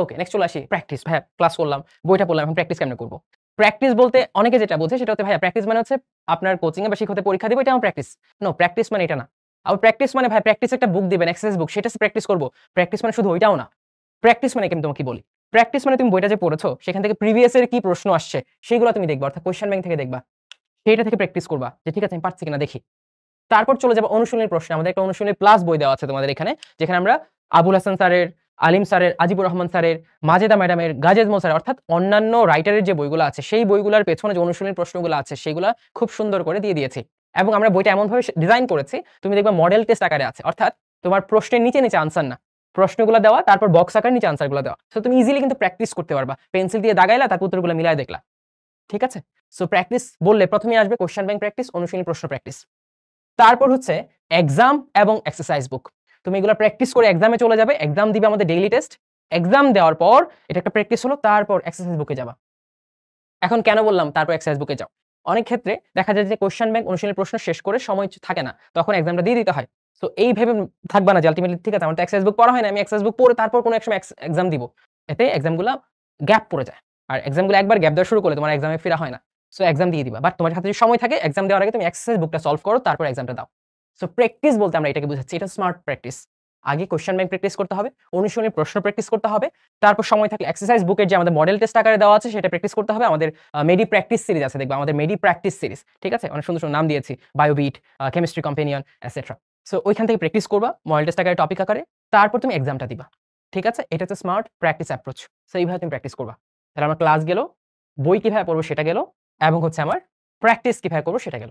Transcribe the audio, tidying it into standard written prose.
ওকে, next চলে আসি practice. ভাইয়া ক্লাস করলাম, বইটা পড়লাম, এখন প্র্যাকটিস কেমনে করব? প্র্যাকটিস বলতে অনেকে যেটা বোঝে সেটা হচ্ছে ভাইয়া প্র্যাকটিস মানে হচ্ছে আপনার কোচিং এ বা শিক্ষকতে পরীক্ষা দিব এটা আমার প্র্যাকটিস। নো, প্র্যাকটিস মানে এটা না। আবার প্র্যাকটিস মানে ভাই প্র্যাকটিস একটা বুক দিবেন, এক্সারসাইজ বুক, সেটা প্র্যাকটিস করব। প্র্যাকটিস মানে শুধু ওইটাও না। প্র্যাকটিস মানে কি আমি তোমাকে বলি। প্র্যাকটিস মানে তুমি বইটা যে পড়েছো সেখান থেকে প্রিভিয়াস এর কি প্রশ্ন আসছে সেগুলো তুমি দেখবা, অর্থাৎ কোয়েশ্চেন ব্যাংক থেকে দেখবা। সেটা থেকে প্র্যাকটিস করবা যে ঠিক আছে আমি পারছি কিনা দেখি। তারপর চলে যাবো অনুশীলনের প্রশ্নে। আমাদের একটা অনুশীলনী প্লাস বই দেওয়া আছে তোমাদের এখানে। যেখানে আমরা আবুল হাসান স্যারের, আলিম স্যারের, আজিবুর রহমান স্যারের, মাজেদা ম্যাডামের, গাজেদ মো স্যারের অর্থাৎ অন্যান্য রাইটারের যে বইগুলো আছে সেই বইগুলোর পেছনে যে অনুশীলনী প্রশ্নগুলো আছে সেগুলা খুব সুন্দর করে দিয়ে দিয়েছি। এবং আমরা বইটা এমনভাবে ডিজাইন করেছি তুমি দেখবা মডেল টেস্ট আকারে আছে। অর্থাৎ তোমার প্রশ্নের নিচে, নিচে আনসার না। প্রশ্নগুলো দেওয়া তারপর বক্স আকারে নিচে আনসারগুলো দেওয়া। সো তুমি ইজিলি কিন্তু প্র্যাকটিস করতে পারবা। পেন্সিল দিয়ে দাগাইলা তারপর উত্তরগুলো মিলায় দেখলা। ঠিক আছে? সো প্র্যাকটিস বললে প্রথমেই আসবে কোয়েশ্চেন ব্যাংক প্র্যাকটিস, অনুশীলনী প্রশ্ন প্র্যাকটিস। তারপর হচ্ছে এক্সাম এবং এক্সারসাইজ বুক। তুমি এগুলো প্র্যাকটিস করে এক্সামে চলে যাবে। এক্সাম দিবে আমাদের ডেইলি টেস্ট। এক্সাম দেওয়ার পর এটা একটা প্র্যাকটিস হলো, তারপর এক্সারসাইজ বুকে যাবা। এখন কেন বললাম তারপর এক্সারসাইজ বুকে যাও? অনেক ক্ষেত্রে দেখা যায় যে কোয়েশ্চেন ব্যাংক অনুশীলনী প্রশ্ন শেষ করে সময় থাকে না। তখন এক্সামটা দিয়ে দিতে হয়। সো এই ভেবে থাকবা না যে আল্টিমেটলি ঠিক আছে আমার তো এক্সারসাইজ বুক পড়া হয় না। আমি এক্সারসাইজ বুক পড়ে তারপর কোনো এক সময় এক্সাম দিব। এতে এক্সামগুলা গ্যাপ পড়ে যায়। আর এক্সামগুলো একবার গ্যাপ দেওয়া শুরু করলে তোমার এক্সামে ফেরা হয় না। সো এক্সাম দিয়ে দিবা। বাট তোমার হাতে যদি সময় থাকে এক্সাম দেওয়ার আগে তুমি এক্সারসাইজ বুকটা সলভ করো তারপর এক্সামটা দাও। সো প্র্যাকটিস বলতে আমরা এটাকে বুঝাচ্ছি। এটা স্মার্ট প্র্যাকটিস। আগে কোয়েশ্চেন ব্যাংক প্র্যাকটিস করতে হবে, অনুশীলনী প্রশ্ন প্র্যাকটিস করতে হবে। তারপর সময় থাকলে এক্সারসাইজ বুকের যে আমাদের মডেল টেস্ট আকারে দেওয়া আছে সেটা প্র্যাকটিস করতে হবে। আমাদের মেডি প্র্যাকটিস সিরিজ আছে দেখবা, আমাদের মেডি প্র্যাকটিস সিরিজ। ঠিক আছে? অনেক সুন্দর, সুন্দর নাম দিয়েছি। বায়োবিট, কেমিস্ট্রি কম্পেনিয়ন এটসেট্রা। সো ওইখান থেকে প্র্যাকটিস করবা মডেল টেস্ট আকারে, টপিক আকারে। তারপর তুমি এক্সামটা দিবা। ঠিক আছে? এটা হচ্ছে স্মার্ট প্র্যাকটিস অ্যাপ্রোচ। সো এইভাবে তুমি প্র্যাকটিস করবা। তাহলে আমার ক্লাস গেল, বই কিভাবে পড়বো সেটা গেল এবং হচ্ছে আমার প্র্যাকটিস কিভাবে করব সেটা গেল।